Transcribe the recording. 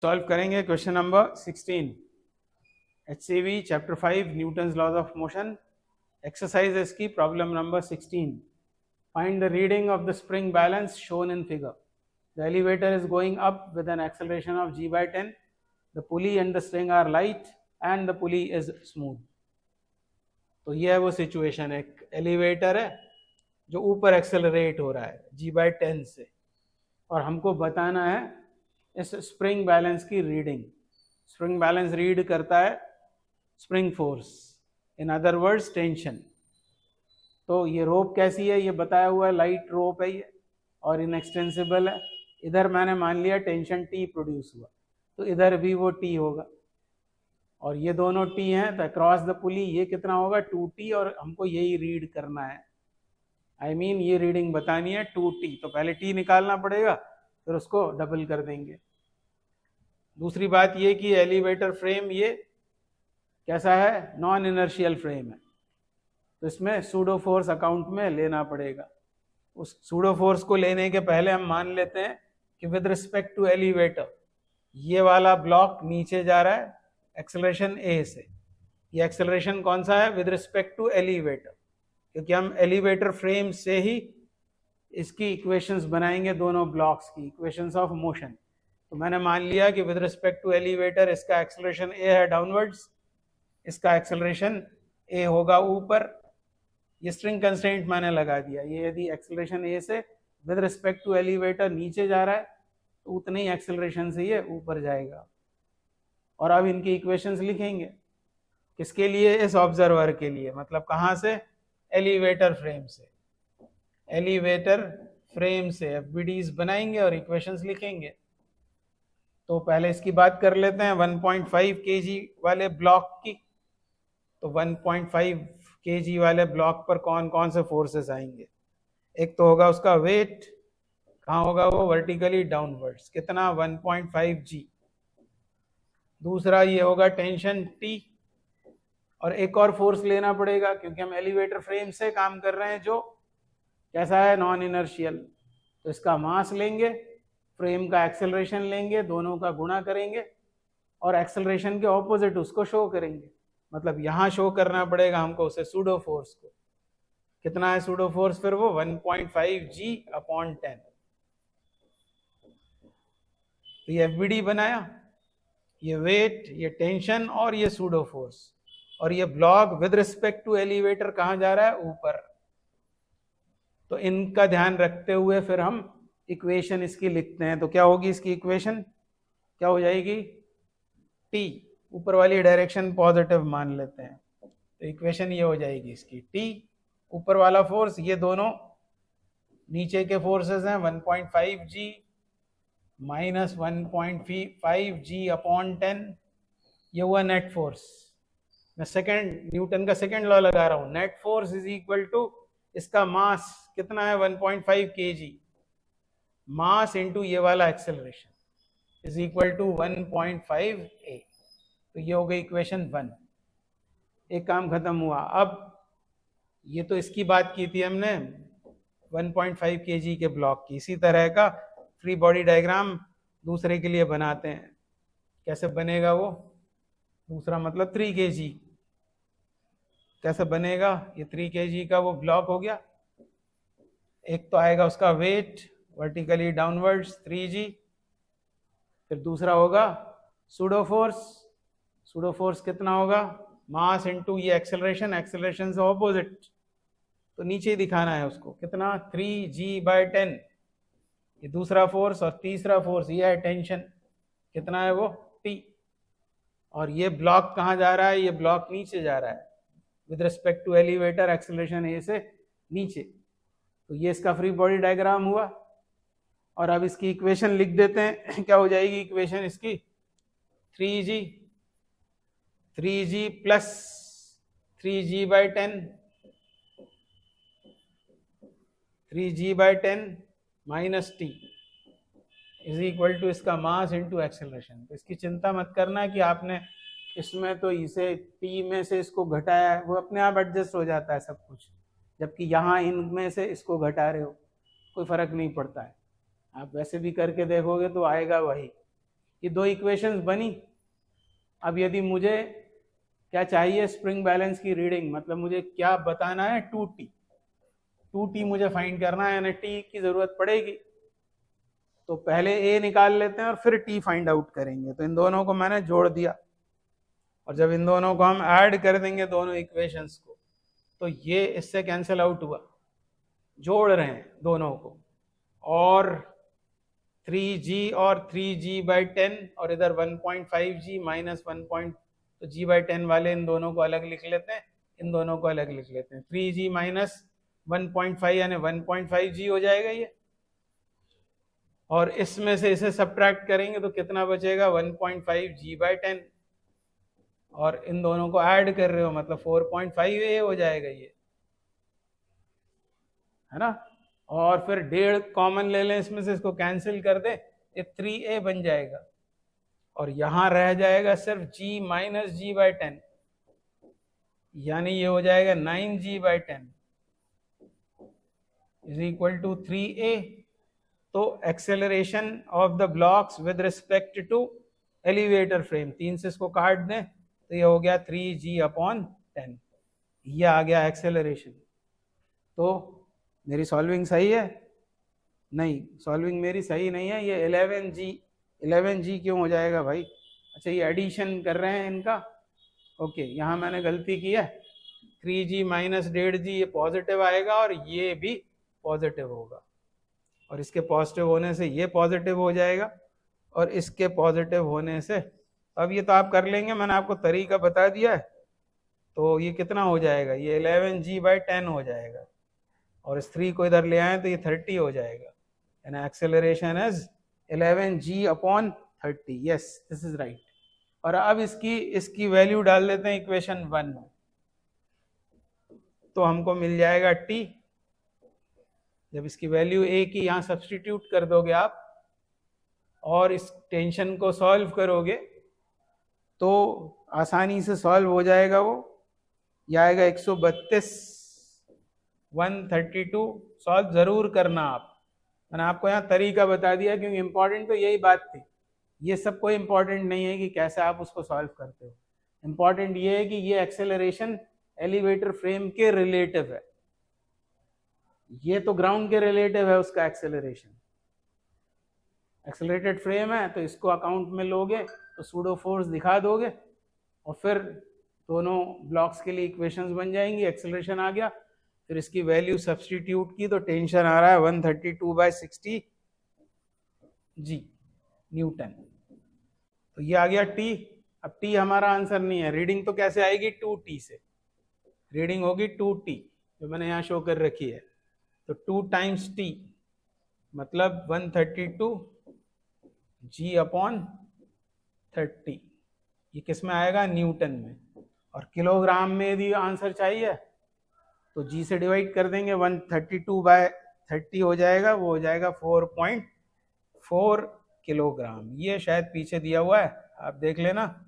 Solve करेंगे question number 16 HCV chapter 5 Newton's laws of motion. Exercise इसकी problem number 16। Find the reading of the spring balance shown in figure. The elevator is going up with an acceleration of g/10। The pulley and the string are light and the pulley is smooth. तो ये है वो situation, एक elevator है जो ऊपर accelerate हो रहा है g/10 से, और हमको बताना है इस स्प्रिंग बैलेंस की रीडिंग। स्प्रिंग बैलेंस रीड करता है spring force, in other words tension. तो ये रोप कैसी है ये बताया हुआ है, लाइट रोप है ये और इनएक्सटेंसिबल है। इधर मैंने मान लिया टेंशन T प्रोड्यूस हुआ, तो इधर भी वो T होगा, और ये दोनों T हैं, तो अक्रॉस द पुली ये कितना होगा 2T, और हमको यही रीड करना है। आई मीन ये रीडिंग बतानी है 2T, तो पहले T निकालना पड़ेगा, फिर उसको डबल कर देंगे। दूसरी बात ये कि एलिवेटर फ्रेम ये कैसा है, नॉन इनर्शियल फ्रेम है, तो इसमें सूडो फोर्स अकाउंट में लेना पड़ेगा। उस सूडो फोर्स को लेने के पहले हम मान लेते हैं कि विद रिस्पेक्ट टू एलिवेटर ये वाला ब्लॉक नीचे जा रहा है एक्सेलरेशन A से। ये एक्सेलरेशन कौन सा है, विद रिस्पेक्ट टू एलिवेटर, क्योंकि हम एलिवेटर फ्रेम से ही इसकी इक्वेशंस बनाएंगे, दोनों ब्लॉक्स की इक्वेशंस ऑफ मोशन। तो मैंने मान लिया कि विद रिस्पेक्ट टू एलिवेटर इसका एक्सेलरेशन A है डाउनवर्ड्स, इसका एक्सेलरेशन A होगा ऊपर। ये स्ट्रिंग कंस्ट्रेंट मैंने लगा दिया, ये यदि एक्सेलरेशन A से विद रिस्पेक्ट टू एलिवेटर नीचे जा रहा है तो उतने ही एक्सेलरेशन से ये ऊपर जाएगा। और अब इनकी इक्वेशंस लिखेंगे, किसके लिए, इस ऑब्जर्वर के लिए, मतलब कहाँ से, एलिवेटर फ्रेम से। एलिवेटर फ्रेम से एफबीडीज बनाएंगे और इक्वेशंस लिखेंगे। तो पहले इसकी बात कर लेते हैं 1.5 kg वाले ब्लॉक की। तो 1.5 kg वाले ब्लॉक पर कौन कौन से फोर्सेस आएंगे। एक तो होगा उसका वेट, कहाँ होगा वो, वर्टिकली डाउनवर्ड्स, कितना 1.5 g। दूसरा ये होगा टेंशन T, और एक और फोर्स लेना पड़ेगा क्योंकि हम एलिवेटर फ्रेम से काम कर रहे हैं जो कैसा है, नॉन इनर्शियल। तो इसका मास लेंगे, फ्रेम का एक्सेलरेशन लेंगे, दोनों का गुणा करेंगे और एक्सेलरेशन के ऑपोजिट उसको शो करेंगे। मतलब यहाँ शो करना पड़ेगा हमको उसे सूडो फोर्स को। कितना है सूडो फोर्स, फिर वो 1.5 g/10। तो ये एफबीडी बनाया, ये वेट, ये टेंशन और ये सूडो फोर्स, और ये block with respect to elevator कहाँ जा रहा है, ऊपर। तो इनका ध्यान रखते हुए फिर हम इक्वेशन इसकी लिखते हैं। तो क्या होगी इसकी इक्वेशन, क्या हो जाएगी, T, ऊपर वाली डायरेक्शन पॉजिटिव मान लेते हैं, तो इक्वेशन ये हो जाएगी इसकी T, ऊपर वाला फोर्स, ये दोनों नीचे के फोर्सेस हैं 1.5 g माइनस 1.5 g/10, ये हुआ नेट फोर्स। मैं सेकंड न्यूटन का सेकंड लॉ लगा रहा हूं, net force is equal to इसका मास कितना है 1.5 kg, मास इनटू ये वाला acceleration is equal to 1.5 a। तो ये हो गई इक्वेशन 1। एक काम खत्म हुआ। अब ये तो इसकी बात की थी हमने 1.5 kg के ब्लॉक की, इसी तरह का फ्री बॉडी डायग्राम दूसरे के लिए बनाते हैं। कैसे बनेगा वो, दूसरा मतलब 3 kg कैसे बनेगा, ये 3 kg का वो ब्लॉक हो गया। एक तो आएगा उसका वेट वर्टिकली डाउनवर्ड्स 3g, फिर दूसरा होगा सूडो फोर्स। सूडो फोर्स कितना होगा, मास इनटू ये एक्सेलरेशन, एक्सेलरेशन से ऑपोजिट, तो नीचे ही दिखाना है उसको, कितना 3g/10। ये दूसरा फोर्स, और तीसरा फोर्स ये है टेंशन, कितना है वो T। और ये ब्लॉक कहाँ जा रहा है, ये ब्लॉक नीचे जा रहा है with respect to elevator, acceleration A से नीचे। तो ये इसका फ्री बॉडी डायग्राम हुआ। और अब इसकी इक्वेशन लिख देते हैं। क्या हो जाएगी इक्वेशन इसकी, 3g plus 3g/10, 3g/10 minus T is equal to इसका मास इनटू एक्सेलरेशन। तो इसकी चिंता मत करना कि आपने इसमें तो इसे T में से इसको घटाया है, वो अपने आप एडजस्ट हो जाता है सब कुछ, जबकि यहाँ इनमें से इसको घटा रहे हो, कोई फर्क नहीं पड़ता है। आप वैसे भी करके देखोगे तो आएगा वही। ये दो इक्वेशंस बनी। अब यदि मुझे क्या चाहिए, स्प्रिंग बैलेंस की रीडिंग, मतलब मुझे क्या बताना है, 2T मुझे फाइंड करना है, यानी T की जरूरत पड़ेगी। तो पहले A निकाल लेते हैं और फिर T फाइंड आउट करेंगे। तो इन दोनों को मैंने जोड़ दिया, और जब इन दोनों को हम ऐड कर देंगे दोनों इक्वेशंस को, तो ये इससे कैंसिल आउट हुआ, जोड़ रहे हैं दोनों को, और 3G और 3G/10, और इधर 1.5G माइनस 1. तो G/10 वाले इन दोनों को अलग लिख लेते हैं, इन दोनों को अलग लिख लेते हैं। 3G माइनस 1.5 यानी 1.5G हो जाएगा ये, और इसमें से इसे सब्ट्रैक्ट करेंगे तो कितना बचेगा, 1.5G/10, और इन दोनों को ऐड कर रहे हो मतलब 4.5A हो जाएगा ये, है ना। और फिर 1.5 कॉमन ले लें इसमें से, इसको कैंसिल कर दे, ये 3A बन जाएगा, और यहां रह जाएगा सिर्फ G माइनस G/10, यानी ये हो जाएगा 9G/10 is equal to 3A। तो acceleration of the blocks with respect to elevator frame, 3 से इसको काट दें तो ये हो गया 3G/10, ये आ गया एक्सेलरेशन। तो मेरी सॉल्विंग सही है? नहीं, सॉल्विंग मेरी सही नहीं है। ये 11G क्यों हो जाएगा भाई? अच्छा, ये एडिशन कर रहे हैं इनका, ओके, यहाँ मैंने गलती की है। 3G माइनस 1.5G ये पॉजिटिव आएगा, और ये भी पॉजिटिव होगा, और इसके पॉजिटिव होने से ये पॉजिटिव हो जाएगा, और इसके पॉजिटिव होने से, अब ये तो आप कर लेंगे, मैंने आपको तरीका बता दिया है। तो ये कितना हो जाएगा, ये 11G/10 हो जाएगा, और इस 3 को इधर ले आए तो ये 30 हो जाएगा, and acceleration is 11G/30। Yes, this is right. और अब इसकी वैल्यू डाल देते हैं इक्वेशन 1 में, तो हमको मिल जाएगा T। जब इसकी वैल्यू A की यहाँ सब्स्टिट्यूट कर दोगे आप, और इस टेंशन को सॉल्व करोगे, तो आसानी से सॉल्व हो जाएगा। वो ये आएगा 132, 132। सॉल्व जरूर करना आप, मैंने आपको यहाँ तरीका बता दिया, क्योंकि इंपॉर्टेंट तो यही बात थी। ये सब कोई इंपॉर्टेंट नहीं है कि कैसे आप उसको सॉल्व करते हो, इंपॉर्टेंट ये है कि ये एक्सेलरेशन एलिवेटर फ्रेम के रिलेटिव है, ये तो ग्राउंड के रिलेटिव है उसका एक्सेलरेशन। एक्सेलरेटेड फ्रेम है तो इसको अकाउंट में लोगे तो सूडो फोर्स दिखा दोगे, और फिर दोनों ब्लॉक्स के लिए इक्वेशंस बन जाएंगी, एक्सेलरेशन आ गया, फिर इसकी वैल्यू सब्स्टिट्यूट की तो टेंशन आ रहा है 132/60 G न्यूटन। तो ये आ गया T। अब T हमारा आंसर नहीं है, रीडिंग तो कैसे आएगी, 2T से रीडिंग होगी 2T, जो मैंने यहाँ शो कर रखी है। तो 2 टाइम्स T मतलब 132G/30, ये किस में आएगा, न्यूटन में। और किलोग्राम में यदि आंसर चाहिए तो G से डिवाइड कर देंगे, 132/30 हो जाएगा, वो हो जाएगा 4.4 किलोग्राम। ये शायद पीछे दिया हुआ है, आप देख लेना।